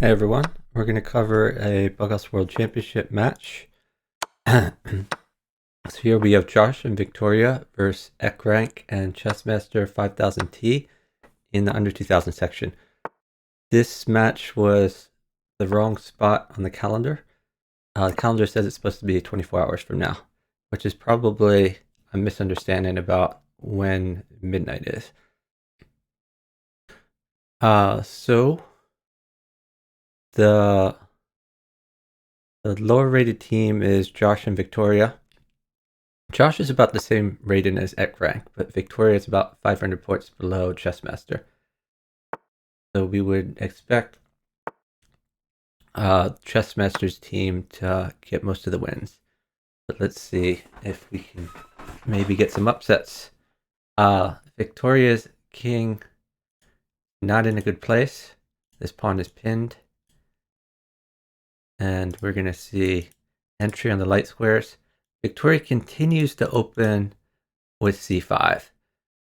Hey everyone, we're going to cover a Bughouse World Championship match. So here we have Josh and Victoria versus ekrank and chessmaster5000t in the under 2000 section. This match was the wrong spot on the calendar. The calendar says it's supposed to be 24 hours from now, which is probably a misunderstanding about when midnight is. So the lower rated team is Josh and Victoria. Josh is about the same rating as ekrank, but Victoria is about 500 points below chessmaster. So we would expect chessmaster's team to get most of the wins. But let's see if we can maybe get some upsets. Victoria's king not in a good place. This pawn is pinned. And we're going to see entry on the light squares. Victoria continues to open with c5,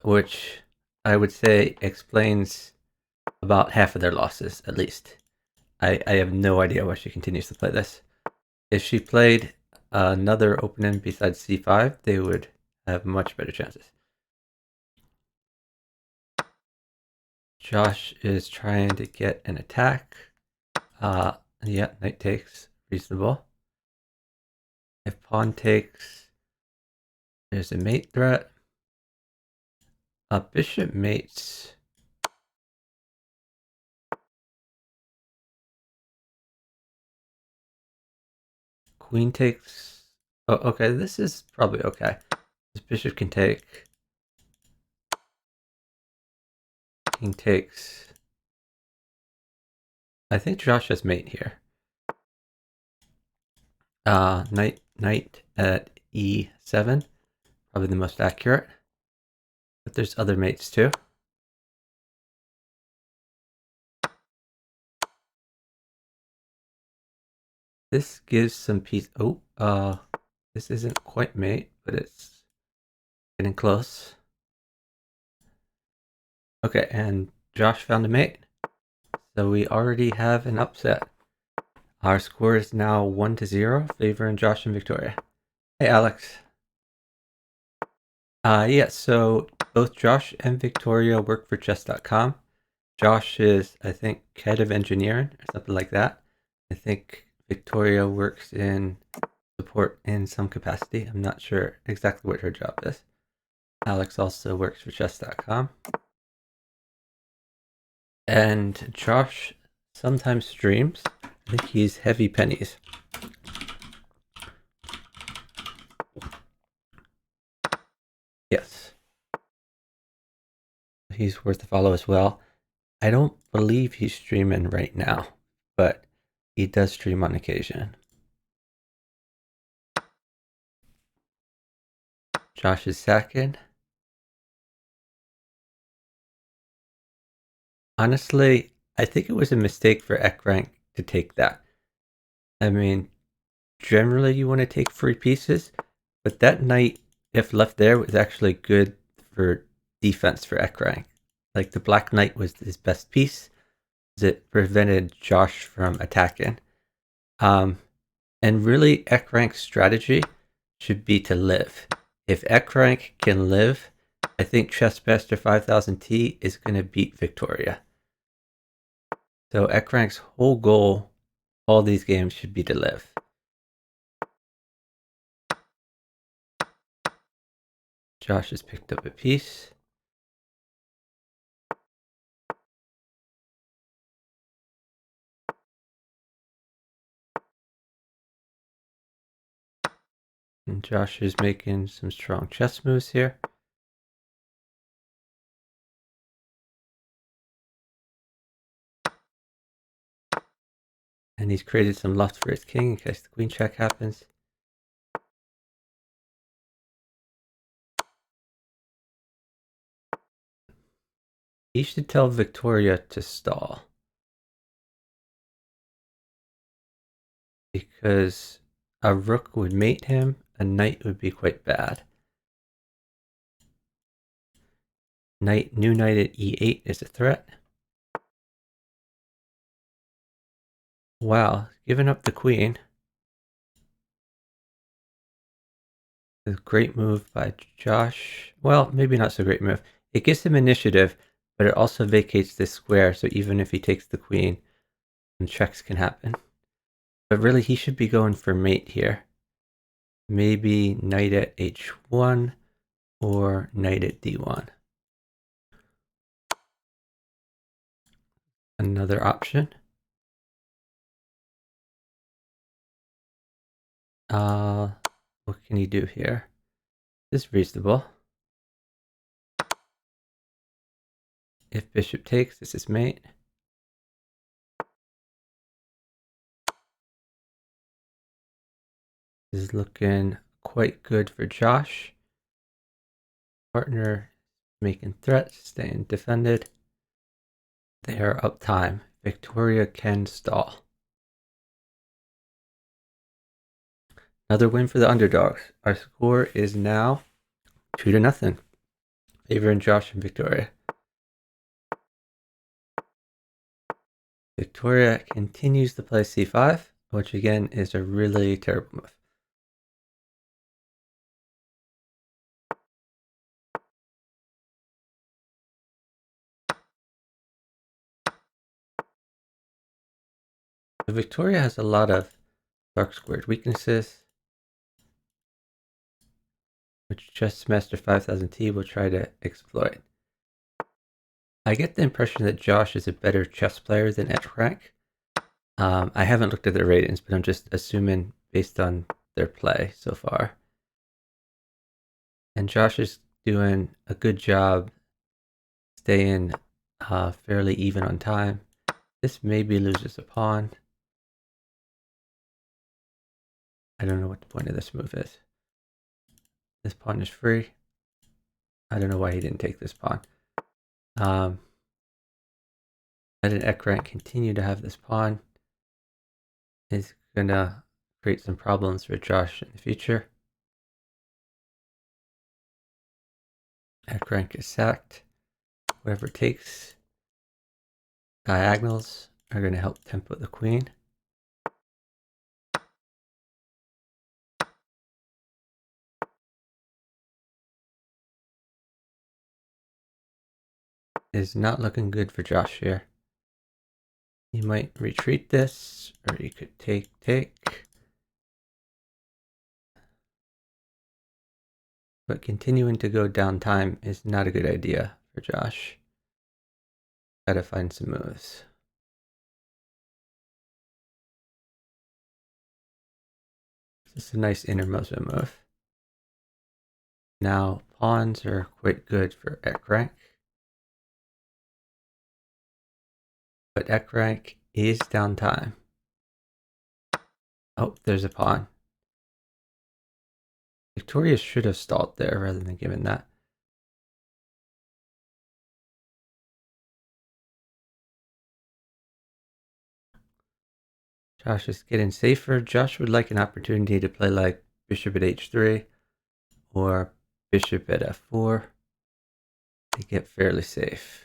which I would say explains about half of their losses, at least. I have no idea why she continues to play this. If she played another opening besides c5, they would have much better chances. Josh is trying to get an attack. Yeah, knight takes, reasonable. If pawn takes, there's a mate threat. Bishop mates. Queen takes. Oh, okay, this is probably okay. This bishop can take. King takes. I think Josh has mate here. Knight at e7, probably the most accurate. But there's other mates too. This gives some peace. Oh, this isn't quite mate, but it's getting close. Okay, and Josh found a mate. So we already have an upset. Our score is now 1-0, favoring Josh and Victoria. Hey, Alex. Yeah, so both Josh and Victoria work for chess.com. Josh is, I think, head of engineering or something like that. I think Victoria works in support in some capacity. I'm not sure exactly what her job is. Alex also works for chess.com. And Josh sometimes streams. I think he's Heavy Pennies. Yes. He's worth a follow as well. I don't believe he's streaming right now, but he does stream on occasion. Josh is second. Honestly, I think it was a mistake for ekrank to take that. I mean, generally you want to take free pieces, but that knight, if left there, was actually good for defense for ekrank. Like the black knight was his best piece. It prevented Josh from attacking. And really, ekrank's strategy should be to live. If ekrank can live, I think chessmaster5000t is going to beat Victoria. So ekrank's whole goal, all these games, should be to live. Josh has picked up a piece. And Josh is making some strong chess moves here. And he's created some loft for his king in case the queen check happens. He should tell Victoria to stall. Because a rook would mate him, a knight would be quite bad. New knight at e8 is a threat. Wow, giving up the queen. A great move by Josh. Well, maybe not so great move. It gives him initiative, but it also vacates this square, so even if he takes the queen, then checks can happen. But really, he should be going for mate here. Maybe knight at h1 or knight at d1. Another option. What can he do here? This is reasonable. If bishop takes, this is mate. This is looking quite good for Josh. Partner making threats, staying defended. They are up time. Victoria can stall. Another win for the underdogs. Our score is now 2-0. Favoring Josh and Victoria. Victoria continues to play c5, which again is a really terrible move. So Victoria has a lot of dark squared weaknesses, which chessmaster5000t will try to exploit. I get the impression that Josh is a better chess player than ekrank. I haven't looked at their ratings, but I'm just assuming based on their play so far. And Josh is doing a good job staying fairly even on time. This maybe loses a pawn. I don't know what the point of this move is. This pawn is free. I don't know why he didn't take this pawn. Let an ekrank continue to have this pawn is gonna create some problems for Josh in the future. Ekrank is sacked. Whoever takes diagonals are gonna help tempo the queen. Is not looking good for Josh here. He might retreat this, or he could take. But continuing to go down time is not a good idea for Josh. Gotta find some moves. This is a nice innermost move. Now pawns are quite good for ekrank. But ekrank is down time. Oh, there's a pawn. Victoria should have stalled there rather than given that. Josh is getting safer. Josh would like an opportunity to play like bishop at h3 or bishop at f4 to get fairly safe.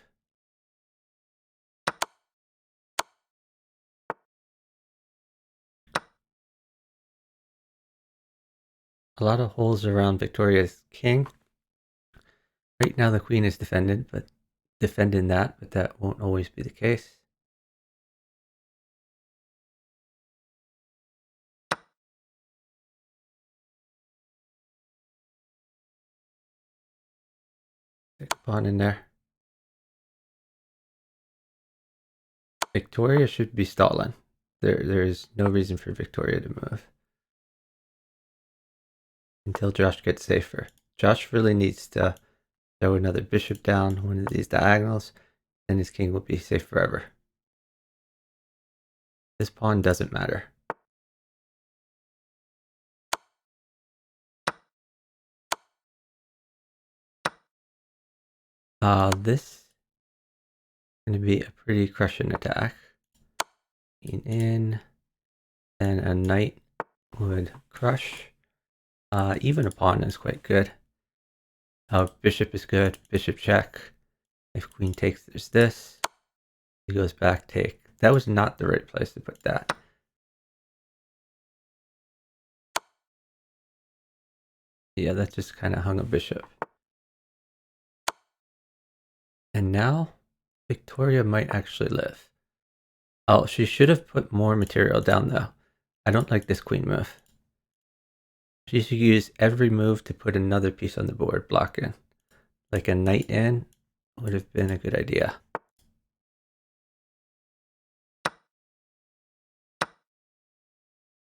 A lot of holes around Victoria's king. Right now the queen is defending that, but that won't always be the case. Stick a pawn in there. Victoria should be stalling. There is no reason for Victoria to move until Josh gets safer. Josh really needs to throw another bishop down one of these diagonals, then his king will be safe forever. This pawn doesn't matter. This is going to be a pretty crushing attack. Queen in, and a knight would crush. Even a pawn is quite good. Bishop is good. Bishop check. If queen takes, there's this. He goes back, take. That was not the right place to put that. Yeah, that just kind of hung a bishop. And now Victoria might actually live. Oh, she should have put more material down though. I don't like this queen move. She should use every move to put another piece on the board blocking. Like a knight in would have been a good idea.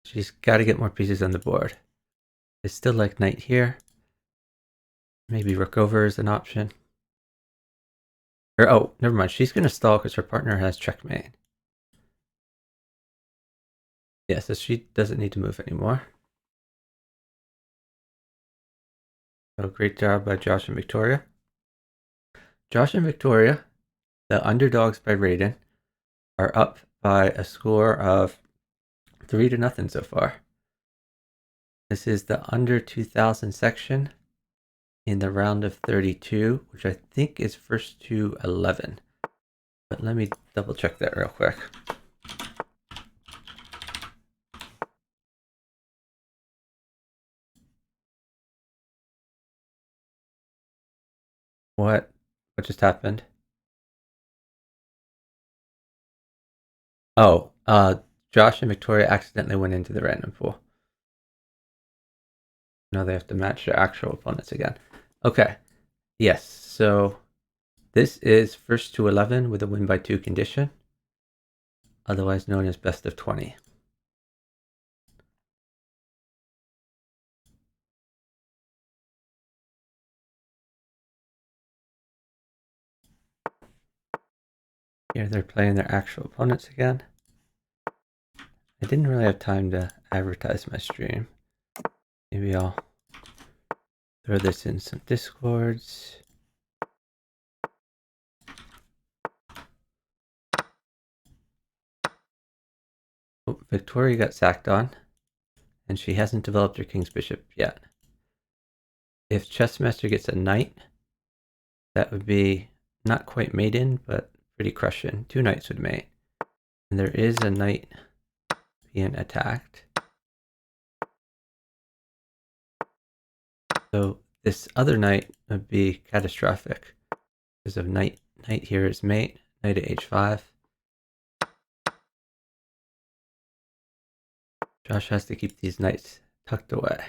She's got to get more pieces on the board. I still like knight here. Maybe rook over is an option. Or, oh, never mind. She's going to stall because her partner has checkmate. Yeah, so she doesn't need to move anymore. So great job by Josh and Victoria. Josh and Victoria, the underdogs by rating, are up by a score of 3-0 so far. This is the under 2000 section in the round of 32, which I think is first to 11. But let me double check that real quick. What just happened? Oh, Josh and Victoria accidentally went into the random pool. Now they have to match their actual opponents again. Okay. Yes, so this is first to 11 with a win by 2 condition, otherwise known as best of 20. Here they're playing their actual opponents again. I didn't really have time to advertise my stream. Maybe I'll throw this in some discords. Oh, Victoria got sacked on, and she hasn't developed her king's bishop yet. If chessmaster gets a knight, that would be not quite maiden, but pretty crushing. 2 knights would mate. And there is a knight being attacked. So this other knight would be catastrophic because of knight here is mate, knight at h5. Josh has to keep these knights tucked away.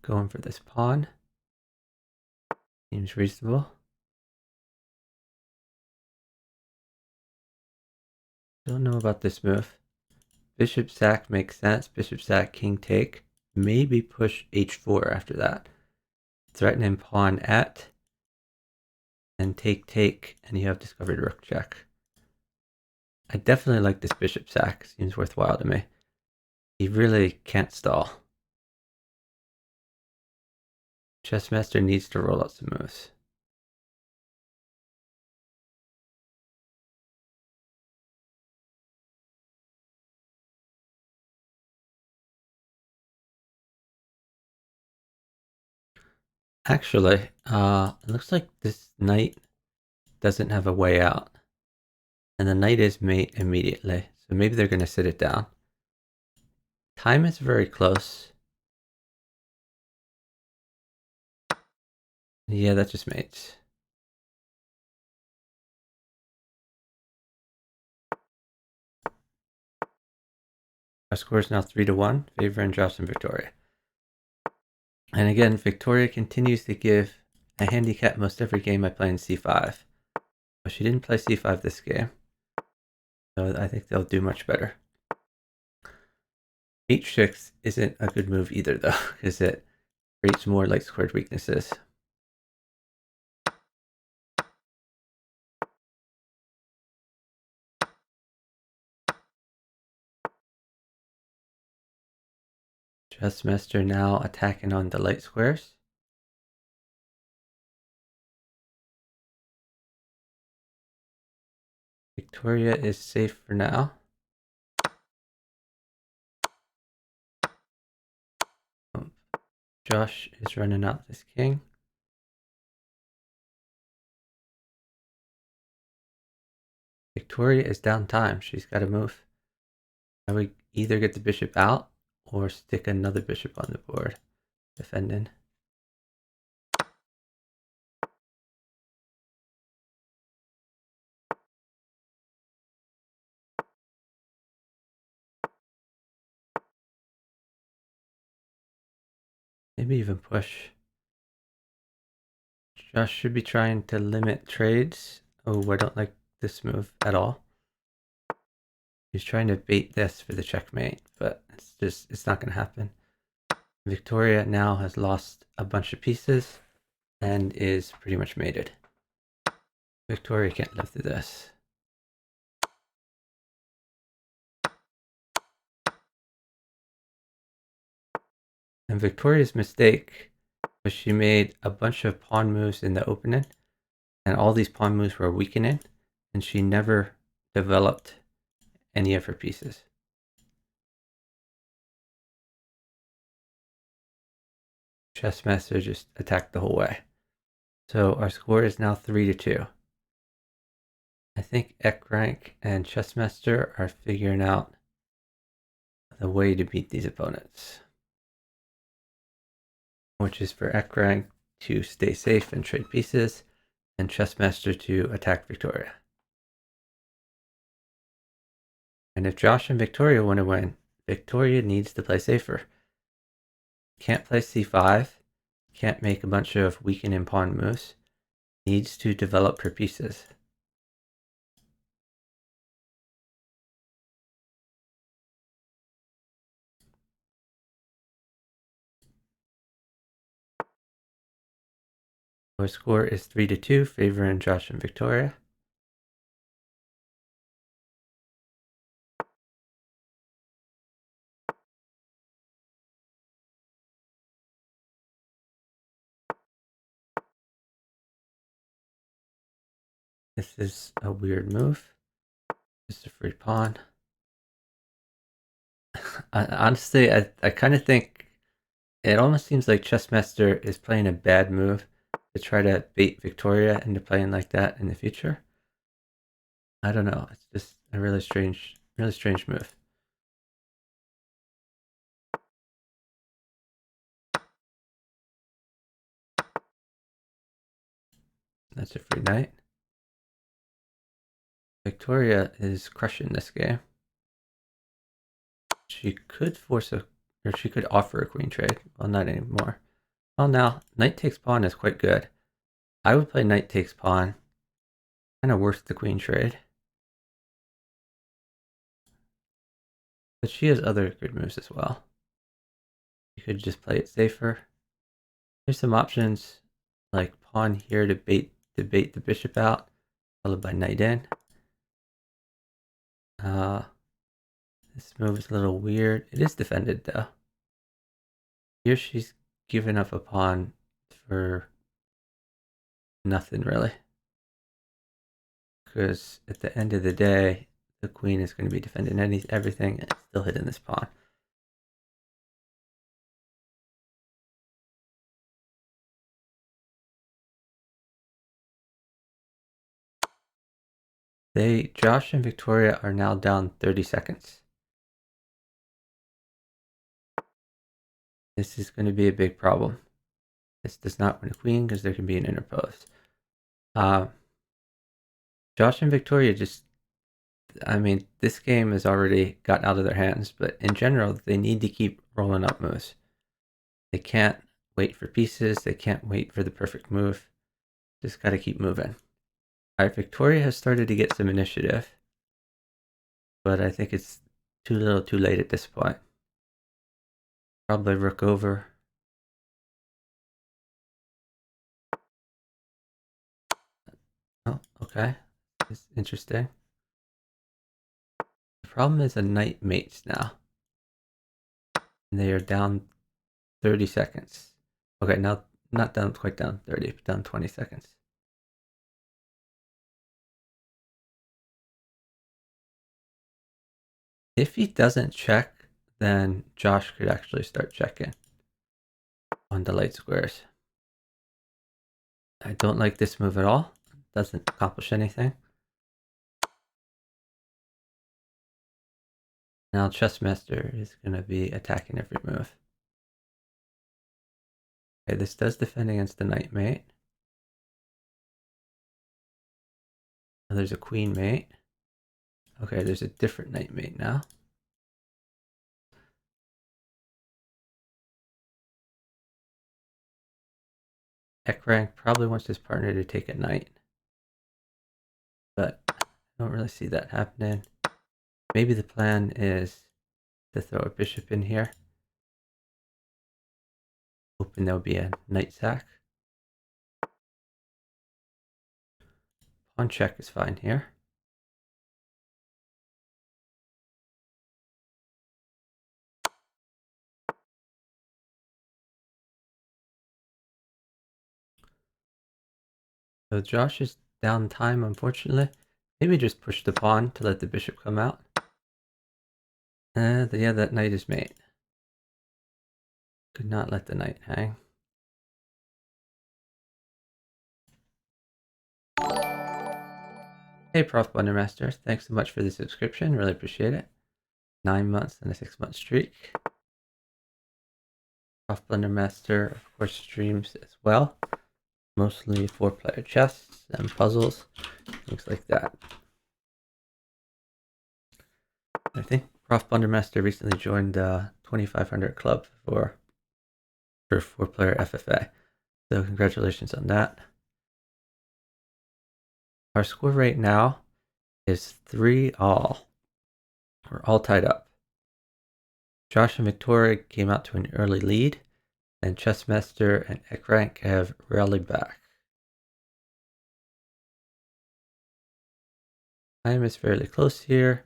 Going for this pawn. Seems reasonable. Don't know about this move. Bishop sack makes sense. Bishop sack, king take. Maybe push h4 after that. Threatening pawn at. And take, and you have discovered rook check. I definitely like this bishop sack. Seems worthwhile to me. He really can't stall. Chessmaster needs to roll out some moves. Actually, it looks like this knight doesn't have a way out. And the knight is mate immediately. So maybe they're going to sit it down. Time is very close. Yeah, that just mates. Our score is now 3-1, favoring Josh and Victoria. And again, Victoria continues to give a handicap most every game I play in c5. But she didn't play c5 this game. So I think they'll do much better. h6 isn't a good move either though, because it creates more light squared weaknesses. Chessmaster now attacking on the light squares. Victoria is safe for now. Josh is running out this king. Victoria is down time. She's got to move. Now we either get the bishop out or stick another bishop on the board, defending. Maybe even push. Josh should be trying to limit trades. Oh, I don't like this move at all. He's trying to bait this for the checkmate, but it's not going to happen. Victoria now has lost a bunch of pieces and is pretty much mated. Victoria can't live through this. And Victoria's mistake was she made a bunch of pawn moves in the opening, and all these pawn moves were weakening, and she never developed any of her pieces. Chessmaster just attacked the whole way. So our score is now 3-2. I think ekrank and chessmaster are figuring out the way to beat these opponents, which is for ekrank to stay safe and trade pieces, and chessmaster to attack Victoria. And if Josh and Victoria want to win, Victoria needs to play safer. Can't play c5, can't make a bunch of weakening pawn moves, needs to develop her pieces. Our score is 3-2, favoring Josh and Victoria. This is a weird move. Just a free pawn. Honestly, I kind of think it almost seems like chessmaster is playing a bad move to try to bait Victoria into playing like that in the future. I don't know. It's just a really strange move. That's a free knight. Victoria is crushing this game. She could she could offer a queen trade. Well, not anymore. Well, now knight takes pawn is quite good. I would play knight takes pawn. Kind of worth the queen trade. But she has other good moves as well. You could just play it safer. There's some options like pawn here to bait the bishop out, followed by knight in. This move is a little weird. It is defended though. Here she's giving up a pawn for nothing really. Because at the end of the day, the queen is going to be defending everything and still hitting this pawn. Josh and Victoria are now down 30 seconds. This is going to be a big problem. This does not win a queen because there can be an interpose. Josh and Victoria this game has already got out of their hands, but in general, they need to keep rolling up moves. They can't wait for pieces. They can't wait for the perfect move. Just got to keep moving. All right, Victoria has started to get some initiative, but I think it's too little too late at this point. Probably rook over. Oh, okay. It's interesting. The problem is a knight mates now. And they are down 30 seconds. Okay, now not down quite down 30, but down 20 seconds. If he doesn't check, then Josh could actually start checking on the light squares. I don't like this move at all. It doesn't accomplish anything. Now chessmaster is going to be attacking every move. Okay, this does defend against the knight mate. Now there's a queen mate. Okay, there's a different knight mate now. Ekrank probably wants his partner to take a knight, but I don't really see that happening. Maybe the plan is to throw a bishop in here, hoping there'll be a knight sack. Pawn check is fine here. So Josh is down time, unfortunately. Maybe just push the pawn to let the bishop come out. Yeah, that knight is mate. Could not let the knight hang. Hey, Prof. Blundermaster, thanks so much for the subscription. Really appreciate it. 9 months and a 6-month streak. Prof. Blundermaster, of course, streams as well. Mostly 4-player chess and puzzles, things like that. I think Prof. Blundermaster recently joined the 2500 club for 4-player FFA. So congratulations on that. Our score right now is 3-all. We're all tied up. Josh and Victoria came out to an early lead, and Chessmaster and Ekrank have rallied back. Time is fairly close here.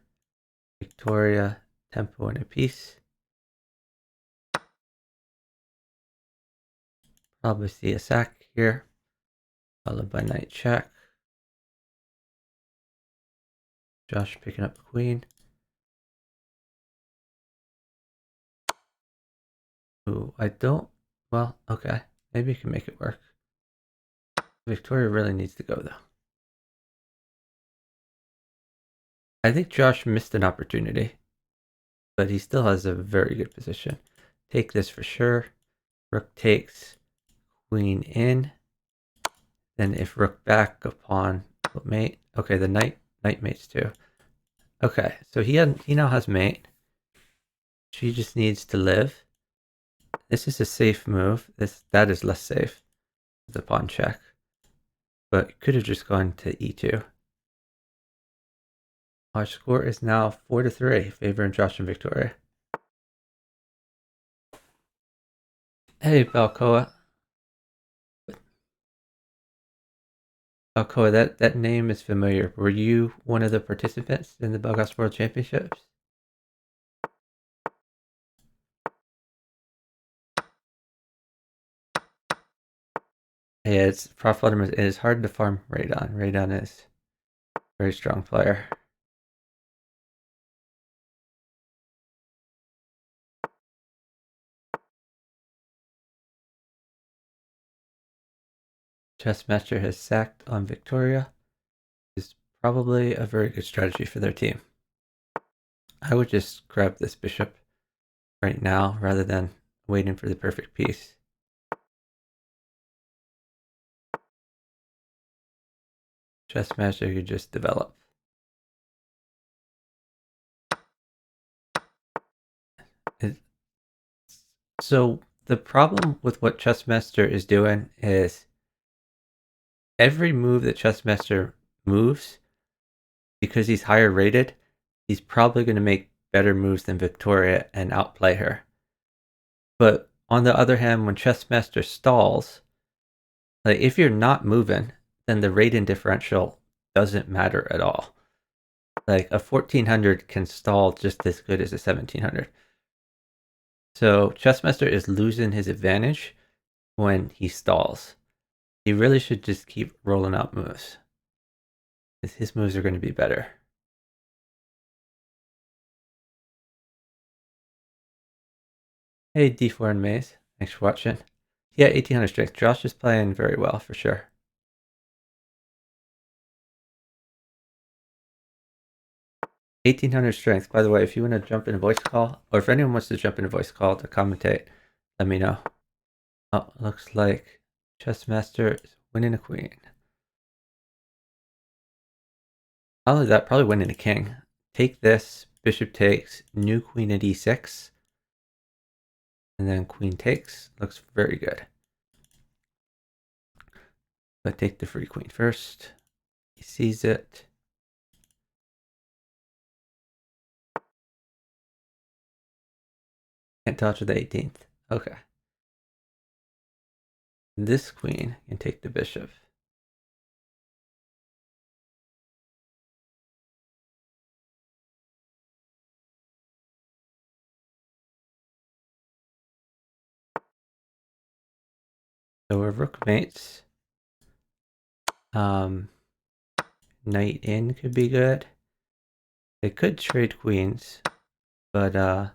Victoria, tempo and a piece. Probably see a sack here, followed by knight check. Josh picking up the queen. Ooh, I don't. Well, okay. Maybe you can make it work. Victoria really needs to go, though. I think Josh missed an opportunity, but he still has a very good position. Take this for sure. Rook takes, queen in. Then if rook back, a pawn will mate. Okay, the knight mates too. Okay, so he now has mate. She just needs to live. This is a safe move. That is less safe. The pawn check. But could have just gone to e2. Our score is now 4-3, favoring Josh and Victoria. Hey, Balcoa. Balcoa, that name is familiar. Were you one of the participants in the Belgas World Championships? Yeah, it's Prof. It is hard to farm Radon. Radon is a very strong player. Chessmaster has sacked on Victoria. Is probably a very good strategy for their team. I would just grab this bishop right now rather than waiting for the perfect piece. Chessmaster could just develop. So the problem with what Chessmaster is doing is every move that Chessmaster moves, because he's higher rated, he's probably going to make better moves than Victoria and outplay her. But on the other hand, when Chessmaster stalls, like if you're not moving, then the rating differential doesn't matter at all. Like a 1400 can stall just as good as a 1700. So Chessmaster is losing his advantage when he stalls. He really should just keep rolling out moves, because his moves are going to be better. Hey, D4 and Maze. Thanks for watching. Yeah, 1800 strength. Josh is playing very well for sure. 1800 strength. By the way, if you want to jump in a voice call, or if anyone wants to jump in a voice call to commentate, let me know. Oh, looks like Chessmaster is winning a queen. Not only that, probably winning a king. Take this, bishop takes, new queen at e6, and then queen takes. Looks very good. But take the free queen first. He sees it. Can't dodge with the 18th. Okay. This queen can take the bishop. So we're rook mates. Knight in could be good. They could trade queens, but I'm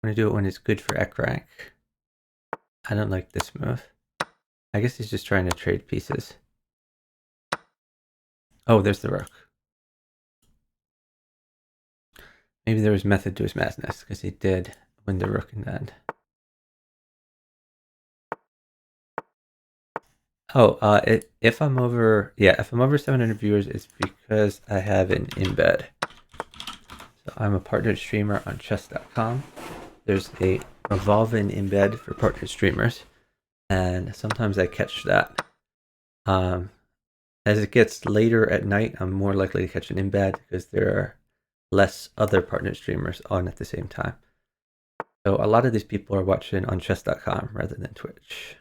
gonna do it when it's good for ekrank. I don't like this move. I guess he's just trying to trade pieces. Oh, there's the rook. Maybe there was method to his madness, because he did win the rook in the end. Oh, if I'm over 700 viewers, it's because I have an embed. So I'm a partnered streamer on chess.com. There's a revolving embed for partnered streamers, and sometimes I catch that. As it gets later at night, I'm more likely to catch an embed because there are less other partnered streamers on at the same time. So a lot of these people are watching on chess.com rather than Twitch.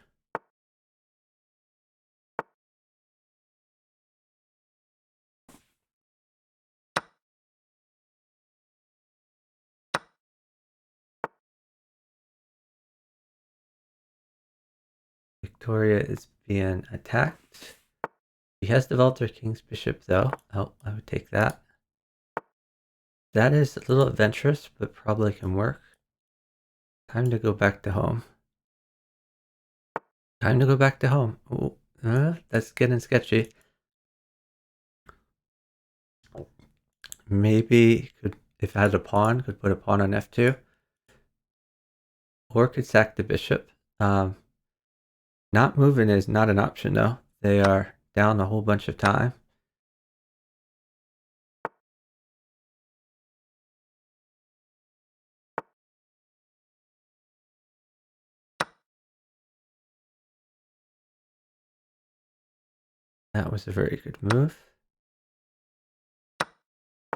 Victoria is being attacked. She has developed her king's bishop though. Oh, I would take that. That is a little adventurous, but probably can work. Time to go back to home. Time to go back to home. Ooh, that's getting sketchy. Maybe could, if I had a pawn, could put a pawn on f2. Or could sack the bishop. Not moving is not an option though. They are down a whole bunch of time. That was a very good move.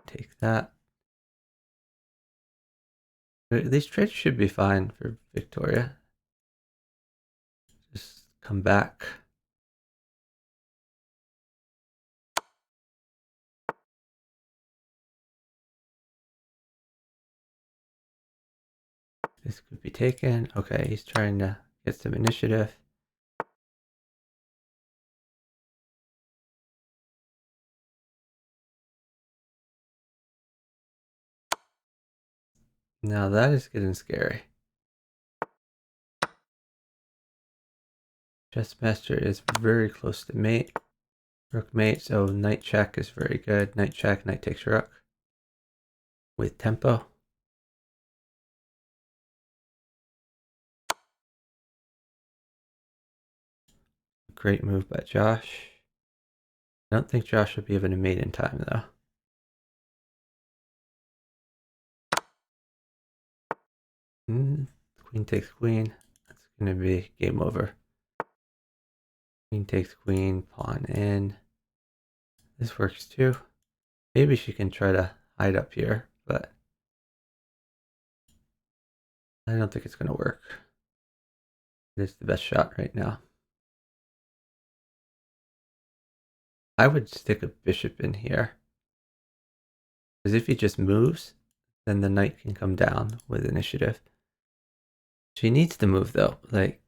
Take that. These trades should be fine for Victoria. Just come back. This could be taken. Okay, he's trying to get some initiative. Now that is getting scary. Chessmaster is very close to mate. Rook mate, so knight check is very good. Knight check, knight takes rook. With tempo. Great move by Josh. I don't think Josh will be able to mate in time though. Queen takes queen. That's going to be game over. Queen takes queen, pawn in. This works too. Maybe she can try to hide up here, but I don't think it's going to work. It is the best shot right now. I would stick a bishop in here. Because if he just moves, then the knight can come down with initiative. She needs to move though. Like,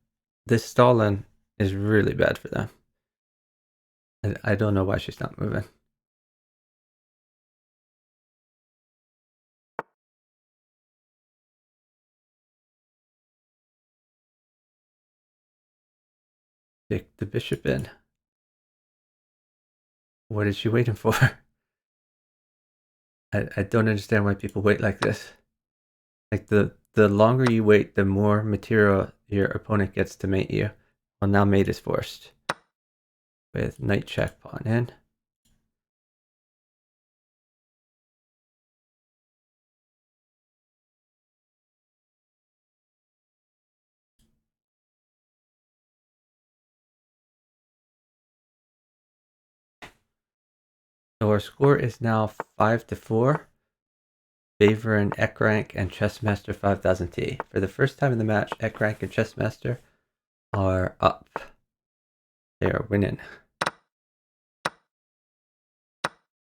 this stalling is really bad for them. And I don't know why she's not moving. Stick the bishop in. What is she waiting for? I don't understand why people wait like this. Like the longer you wait, the more material your opponent gets to mate you. Well, now mate is forced with knight check pawn in. So our score is now 5-4, favoring ekrank and chessmaster5000t. For the first time in the match, ekrank and chessmaster are up. They are winning.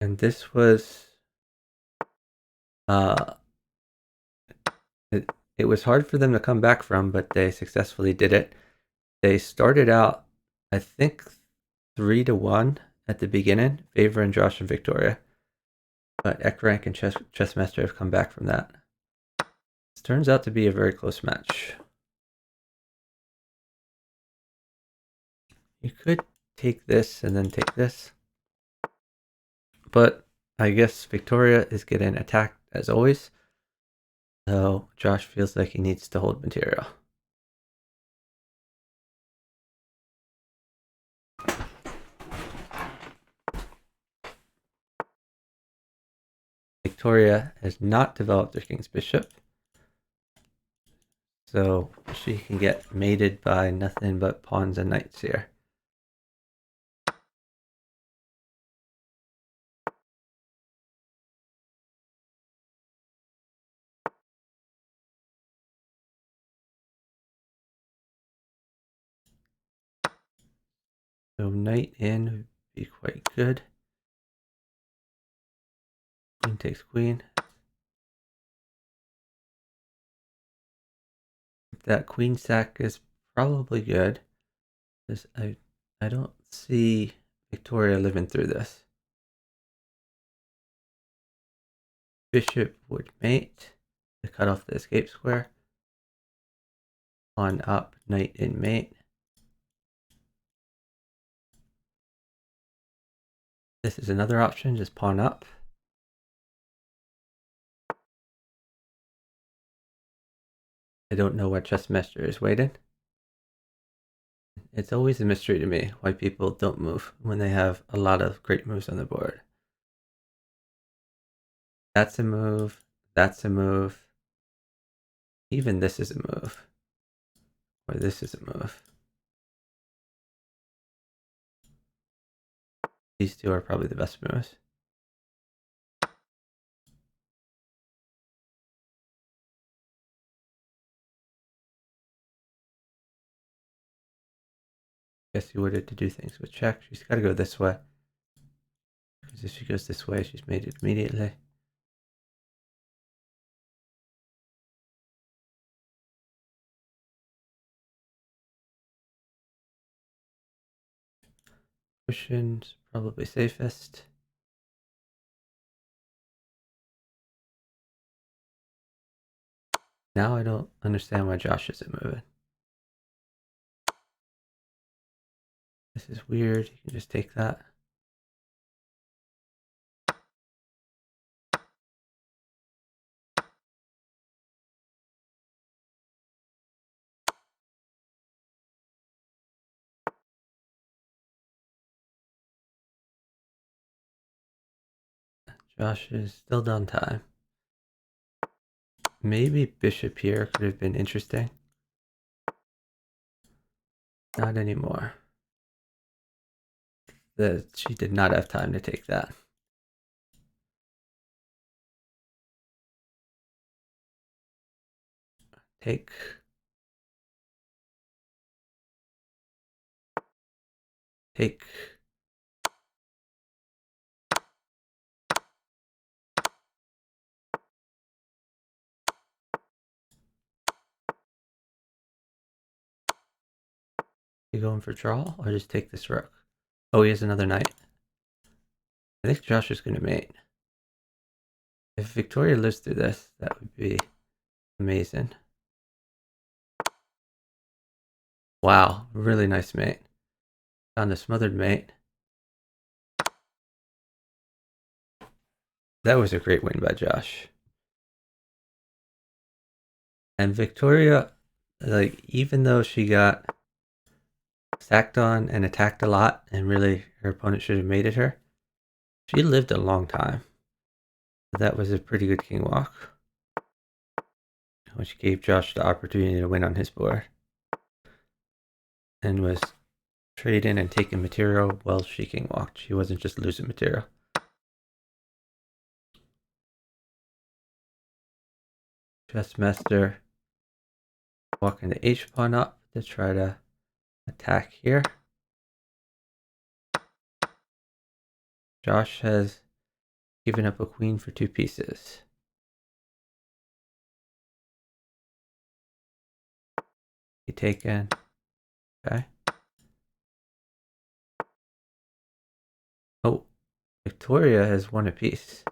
And this was it was hard for them to come back from, but they successfully did it. They started out, I think, 3-1 at the beginning, favoring Josh and Victoria. But ekrank and chessmaster have come back from that. This turns out to be a very close match. You could take this and then take this, but I guess Victoria is getting attacked as always, so Josh feels like he needs to hold material. Victoria has not developed her king's bishop, so she can get mated by nothing but pawns and knights here. So knight in would be quite good. Queen takes queen. That queen sack is probably good, because I don't see Victoria living through this. Bishop would mate to cut off the escape square. Pawn up, knight in mate. This is another option, just pawn up. I don't know why chessmaster is waiting. It's always a mystery to me why people don't move when they have a lot of great moves on the board. That's a move. That's a move. Even this is a move. Or this is a move. These two are probably the best moves. Guess you wanted to do things with check. She's got to go this way. Because if she goes this way, she's made it immediately. Pushing's probably safest. Now I don't understand why Josh isn't moving. This is weird. You can just take that. Josh is still down time. Maybe bishop here could have been interesting. Not anymore. She did not have time to take that. Take. Take. You going for draw or just take this rook? Oh, he has another knight. I think Josh is going to mate. If Victoria lives through this, that would be amazing. Wow, really nice mate. Found a smothered mate. That was a great win by Josh. And Victoria, like, even though she got sacked on and attacked a lot, and really her opponent should have mated her, she lived a long time. So that was a pretty good king walk, which gave Josh the opportunity to win on his board. And was trading and taking material while she king walked. She wasn't just losing material. Chessmaster walking the H pawn up to try to attack here. Josh has given up a queen for 2 pieces. He taken. Okay. Oh, Victoria has won a piece.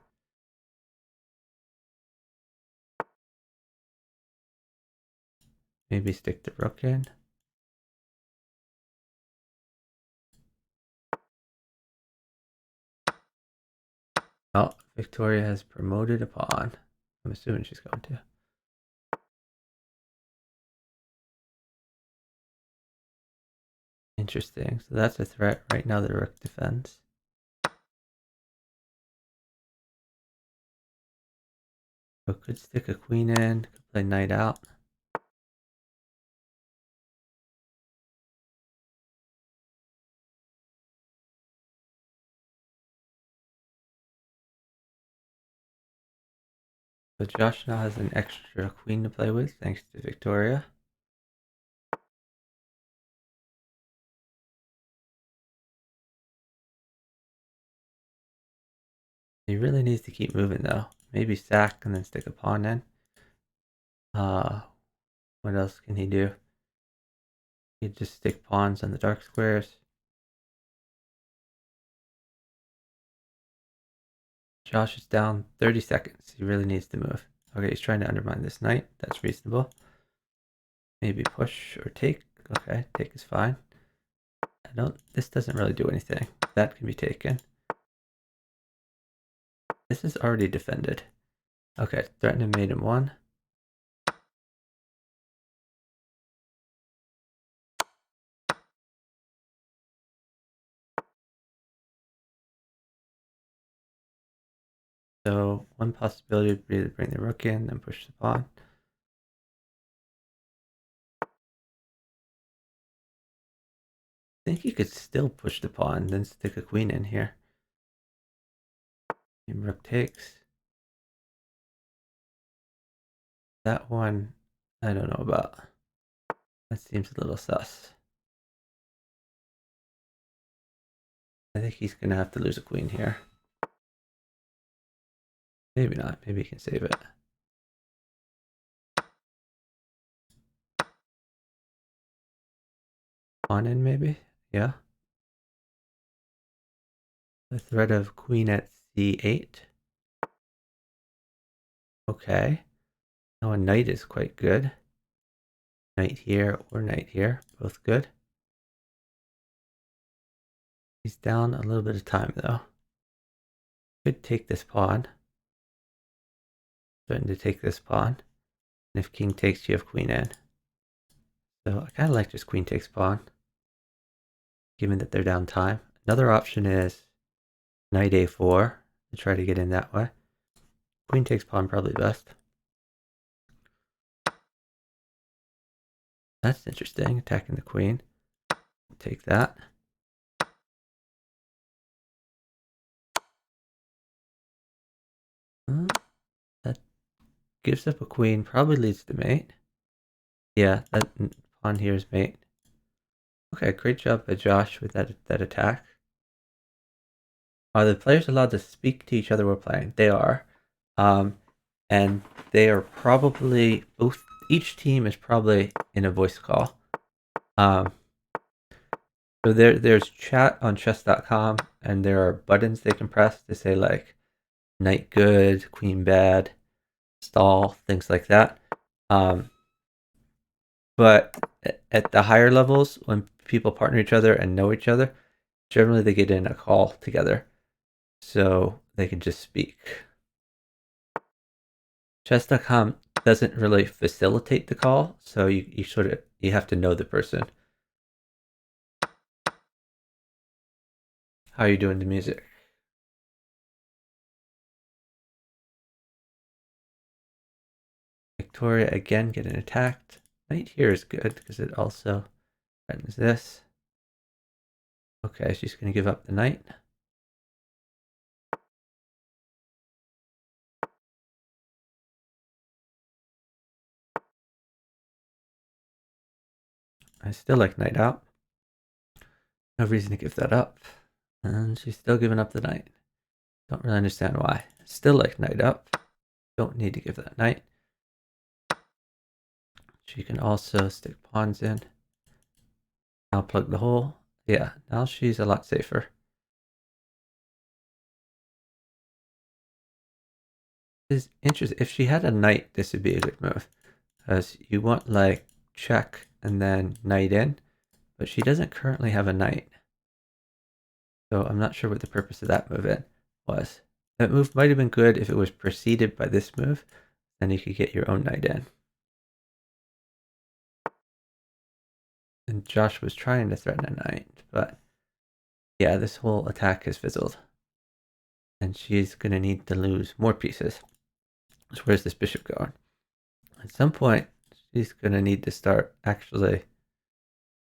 Maybe stick the rook in. Oh, Victoria has promoted a pawn. I'm assuming she's going to. Interesting. So that's a threat. Right now the rook defends. So could stick a queen in, could play knight out. So Josh now has an extra queen to play with, thanks to Victoria. He really needs to keep moving though. Maybe sack and then stick a pawn in. What else can he do? He just stick pawns on the dark squares. Josh is down 30 seconds. He really needs to move. Okay, he's trying to undermine this knight. That's reasonable. Maybe push or take. Okay, take is fine. This doesn't really do anything. That can be taken. This is already defended. Okay, threaten to mate in 1. So one possibility would be to bring the rook in and push the pawn. I think you could still push the pawn and then stick a queen in here. And rook takes. That one, I don't know about. That seems a little sus. I think he's going to have to lose a queen here. Maybe not. Maybe he can save it. Pawn in, maybe? Yeah. The threat of queen at c8. Okay. Now a knight is quite good. Knight here or knight here. Both good. He's down a little bit of time, though. Could take this pawn. Threaten to take this pawn. And if king takes, you have queen in. So I kind of like just queen takes pawn, given that they're down time. Another option is knight a4 to try to get in that way. Queen takes pawn probably best. That's interesting, attacking the queen. Take that. That gives up a queen, probably leads to mate. Yeah, that pawn here is mate. Okay, great job by Josh with that attack. Are the players allowed to speak to each other while playing? They are. And they are probably both, each team is probably in a voice call. So there's chat on chess.com, and there are buttons they can press to say like knight good, queen bad, stall, things like that. But at the higher levels, when people partner each other and know each other, generally they get in a call together, so they can just speak. chess.com doesn't really facilitate the call, so you sort of have to know the person. How are you doing the music? Victoria again getting attacked. Knight here is good because it also threatens this. Okay, she's going to give up the knight. I still like knight out. No reason to give that up. And she's still giving up the knight. Don't really understand why. Still like knight up. Don't need to give that knight. She can also stick pawns in. Now plug the hole. Yeah, now she's a lot safer. This is interesting. If she had a knight, this would be a good move. Because you want like check and then knight in. But she doesn't currently have a knight. So I'm not sure what the purpose of that move was. That move might have been good if it was preceded by this move. Then you could get your own knight in. And Josh was trying to threaten a knight, but yeah, this whole attack has fizzled. And she's going to need to lose more pieces. So where's this bishop going? At some point, she's going to need to start actually...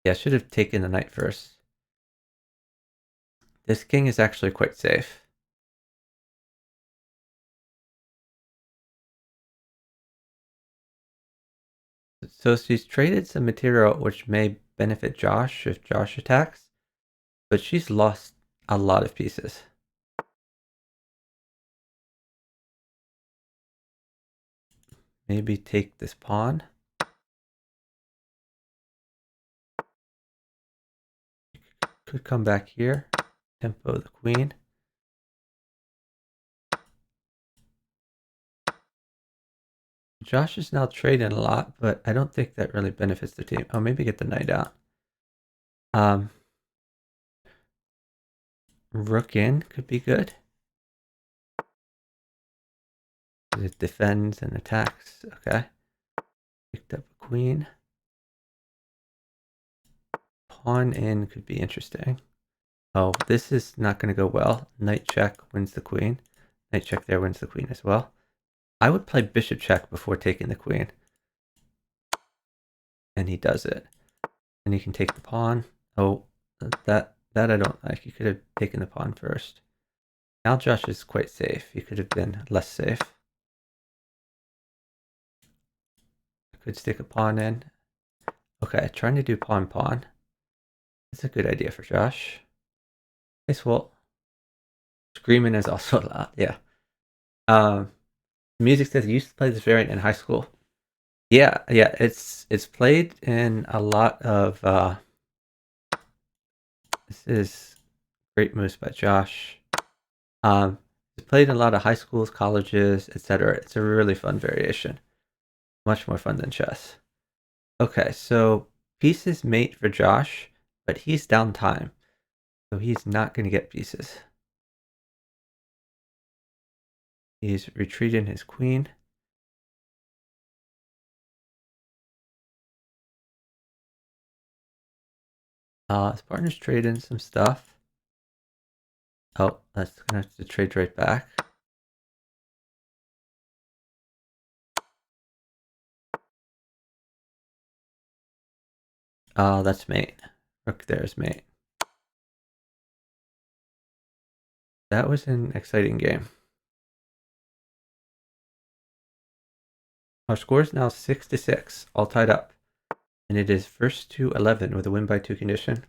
Yeah, I should have taken the knight first. This king is actually quite safe. So she's traded some material which may benefit Josh if Josh attacks, but she's lost a lot of pieces. Maybe take this pawn. Could come back here, tempo the queen. Josh is now trading a lot, but I don't think that really benefits the team. Oh, maybe get the knight out. Rook in could be good. It defends and attacks. Okay. Picked up a queen. Pawn in could be interesting. Oh, this is not going to go well. Knight check wins the queen. Knight check there wins the queen as well. I would play bishop check before taking the queen. And he does it. And he can take the pawn. Oh, that I don't like. You could have taken the pawn first. Now Josh is quite safe. He could have been less safe. I could stick a pawn in. Okay, trying to do pawn. That's a good idea for Josh. Nice wall. Screaming is also loud, yeah. Music says you used to play this variant in high school. Yeah, it's played in a lot of this is great moves by Josh. It's played in a lot of high schools, colleges, etc. It's a really fun variation. Much more fun than chess. Okay, so pieces mate for Josh, but he's down time. So he's not going to get pieces. He's retreating his queen. His partner's trading some stuff. Oh, that's going to have to trade right back. Oh, that's mate. Rook there's mate. That was an exciting game. Our score is now 6-6, all tied up. And it is first to 11 with a win by 2 condition.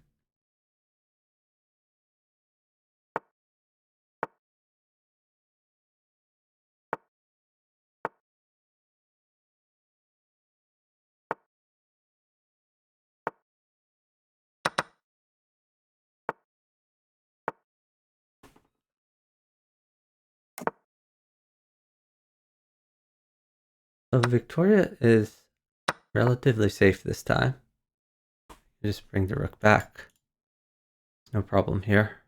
So Victoria is relatively safe this time. Just bring the rook back. No problem here.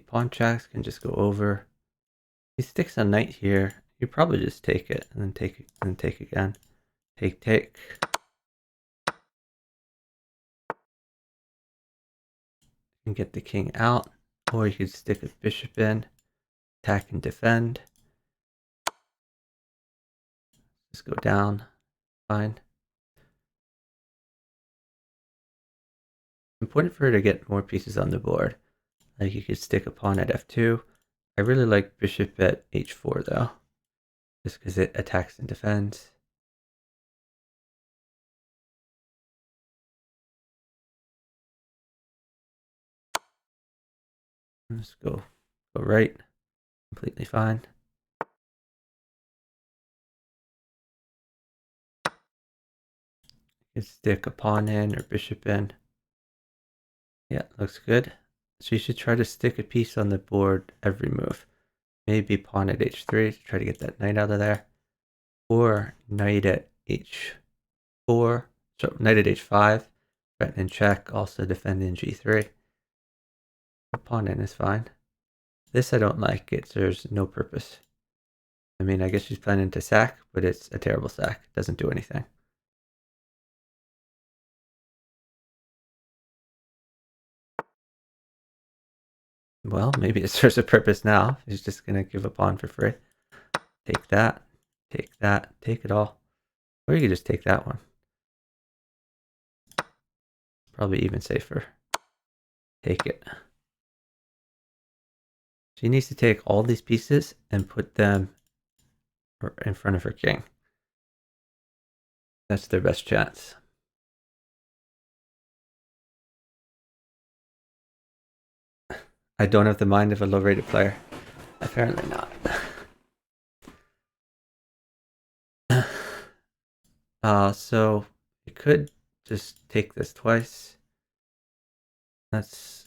pawn checks can just go over. He sticks a knight here. You probably just take it and then take it and take again. Take, take. And get the king out, or you could stick a bishop in, attack and defend. Just go down, fine. Important for her to get more pieces on the board. Like you could stick a pawn at f2. I really like bishop at h4 though, just because it attacks and defends. Let's go right, completely fine. You could stick a pawn in or bishop in. Yeah, looks good. So you should try to stick a piece on the board every move. Maybe pawn at h3 to try to get that knight out of there. Or knight at h4, so knight at h5, threaten and check, also defend in g3. Pawn in is fine. This I don't like, it serves no purpose. I mean, I guess she's planning to sack, but it's a terrible sack. It doesn't do anything. Well, maybe it serves a purpose now. He's just going to give a pawn for free. Take that, take it all. Or you could just take that one. Probably even safer. Take it. She needs to take all these pieces and put them in front of her king. That's their best chance. I don't have the mind of a low-rated player. Apparently not. So you could just take this twice. That's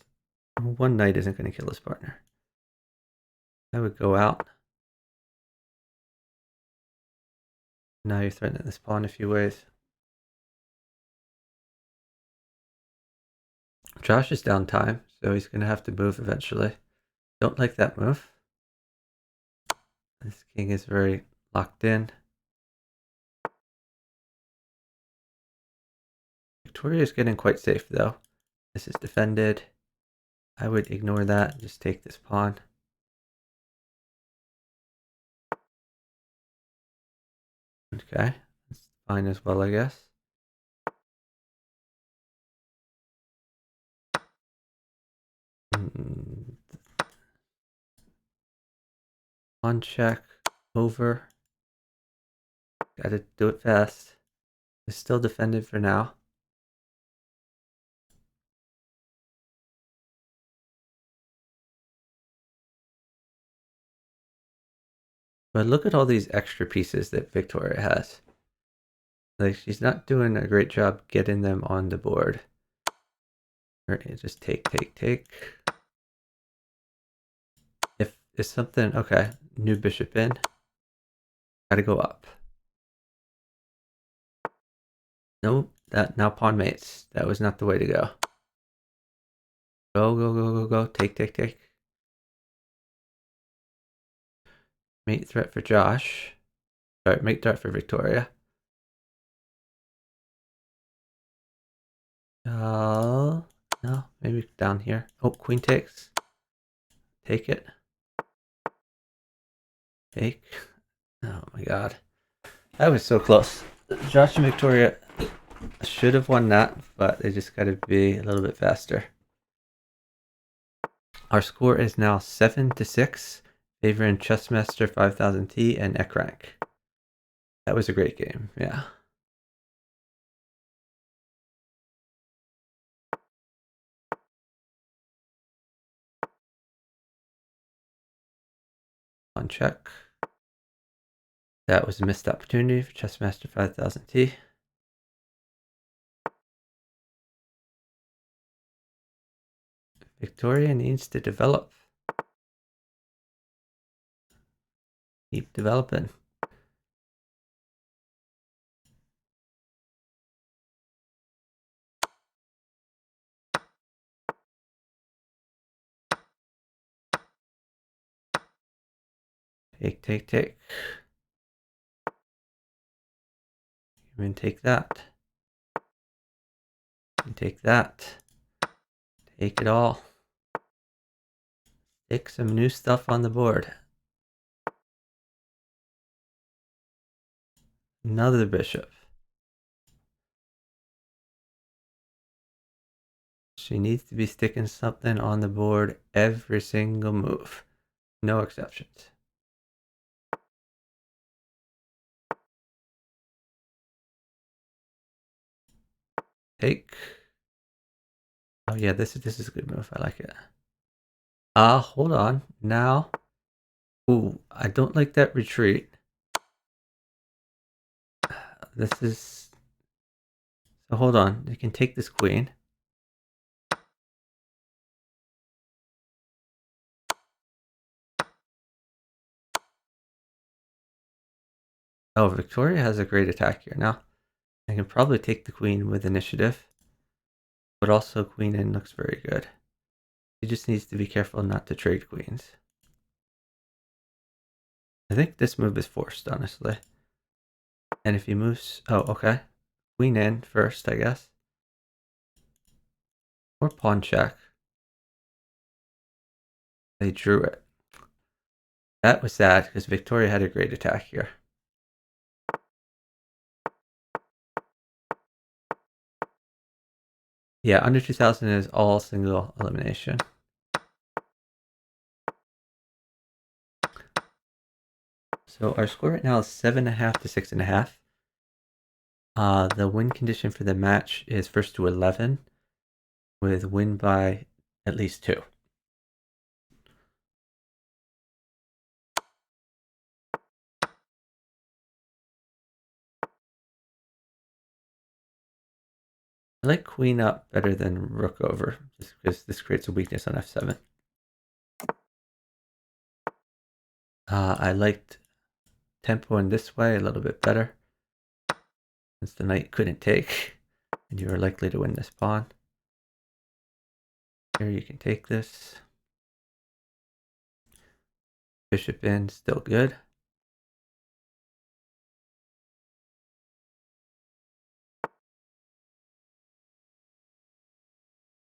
one knight isn't going to kill his partner. I would go out. Now you're threatening this pawn a few ways. Josh is down time, so he's going to have to move eventually. Don't like that move. This king is very locked in. Victoria is getting quite safe though. This is defended. I would ignore that, just take this pawn. Okay, that's fine as well, I guess. Pawn check over. Gotta do it fast. It's still defended for now. But look at all these extra pieces that Victoria has. Like, she's not doing a great job getting them on the board. Or just take, take, take. If it's something, okay, new bishop in. Gotta go up. Nope, that now pawn mates. That was not the way to go. Go, go, go, go, go. Take, take, take. Mate threat for Josh. Sorry, mate threat for Victoria. No, maybe down here. Oh, queen takes. Take it. Take. Oh my god. That was so close. Josh and Victoria should have won that, but they just got to be a little bit faster. Our score is now 7-6, favoring chessmaster5000t and ekrank. That was a great game, yeah. On check. That was a missed opportunity for chessmaster5000t. Victoria needs to develop. Keep developing. Take. And take that. And take that. Take it all. Stick some new stuff on the board. Another bishop. She needs to be sticking something on the board every single move. No exceptions. Take. Oh yeah, this is a good move. I like it. Hold on. Now. Ooh, I don't like that retreat. This is... So hold on. You can take this queen. Oh, Victoria has a great attack here now. I can probably take the queen with initiative. But also queen in looks very good. He just needs to be careful not to trade queens. I think this move is forced, honestly. And if he moves... Oh, okay. Queen in first, I guess. Or pawn check. They drew it. That was sad, because Victoria had a great attack here. Yeah, under 2000 is all single elimination. So our score right now is 7.5 to 6.5. The win condition for the match is first to 11, with win by at least 2. I like queen up better than rook over, just because this creates a weakness on f7. I liked tempo in this way a little bit better, since the knight couldn't take, and you were likely to win this pawn. Here you can take this. Bishop in, still good.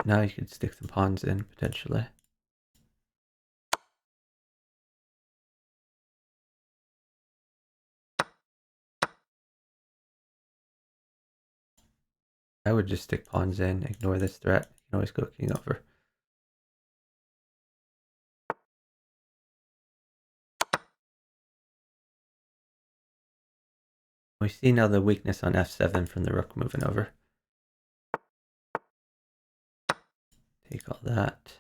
Now you can stick some pawns in, potentially. I would just stick pawns in, ignore this threat. You can always go king over. We see now the weakness on f7 from the rook moving over. Take all that.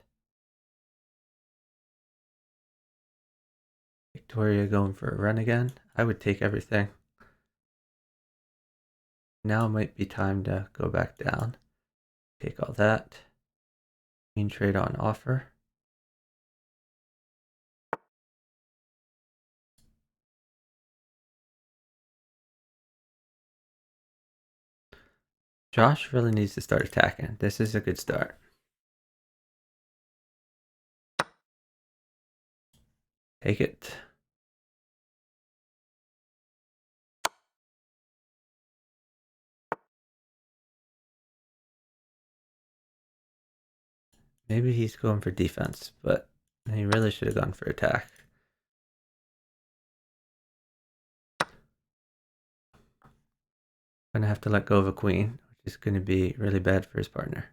Victoria going for a run again. I would take everything. Now might be time to go back down. Take all that. Queen trade on offer. Josh really needs to start attacking. This is a good start. Take it. Maybe he's going for defense, but he really should have gone for attack. Gonna have to let go of a queen, which is gonna be really bad for his partner.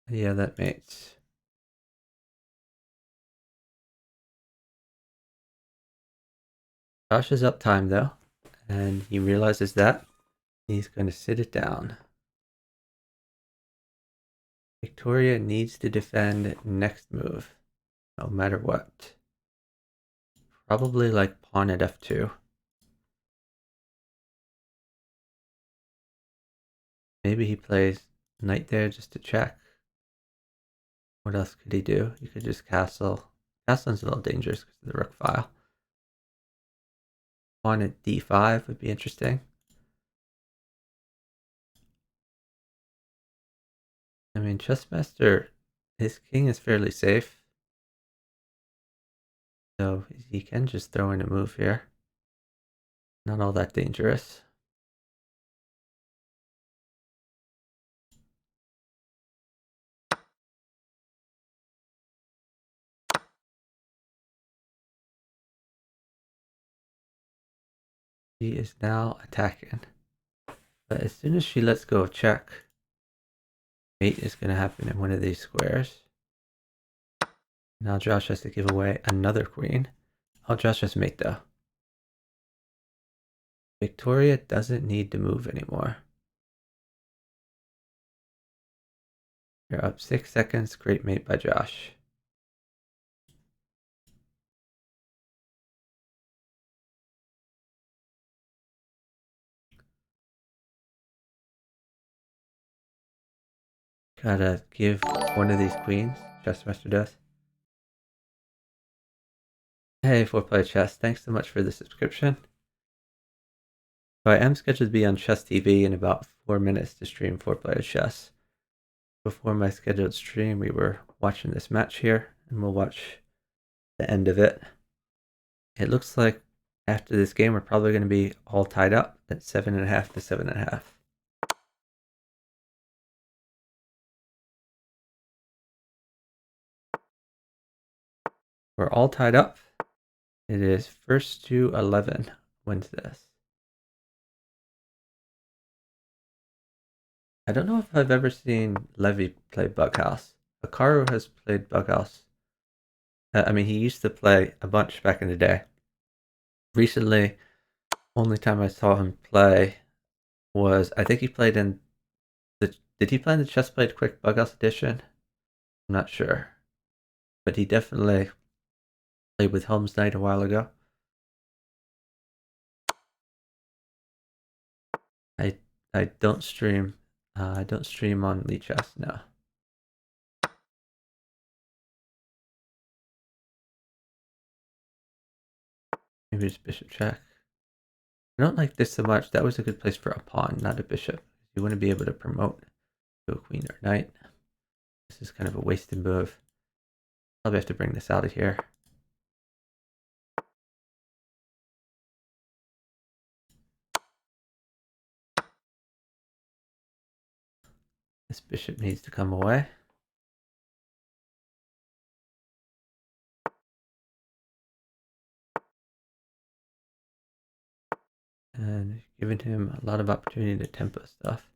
Yeah, that mates. Josh is up time though, and he realizes that. He's gonna sit it down. Victoria needs to defend next move, no matter what. Probably like pawn at f2. Maybe he plays knight there just to check. What else could he do? He could just castle. Castling's a little dangerous because of the rook file. Pawn at d5 would be interesting. mean, Chessmaster, his king is fairly safe. So he can just throw in a move here. Not all that dangerous. She is now attacking. But as soon as she lets go of check, mate is going to happen in one of these squares. Now Josh has to give away another queen. Oh, Josh has mate though. Victoria doesn't need to move anymore. You're up 6 seconds. Great mate by Josh. Gotta give one of these queens. Chessmaster does. Hey, 4Player Chess. Thanks so much for the subscription. So I am scheduled to be on Chess TV in about 4 minutes to stream 4Player Chess. Before my scheduled stream, we were watching this match here, and we'll watch the end of it. It looks like after this game, we're probably going to be all tied up at 7.5 to 7.5. We're all tied up. It is first to 11 wins this. I don't know if I've ever seen Levy play Bughouse. Hikaru has played Bughouse. I mean, he used to play a bunch back in the day. Recently, only time I saw him play was, I think he played in the, did he play in the Chess Played Quick Bughouse edition? I'm not sure. But he definitely played with Helm's Knight a while ago. I don't stream. I don't stream on Lee Chess now. Maybe it's bishop check. I don't like this so much. That was a good place for a pawn, not a bishop. You want to be able to promote to a queen or knight. This is kind of a wasted move. Probably have to bring this out of here. This bishop needs to come away. And giving him a lot of opportunity to tempo stuff.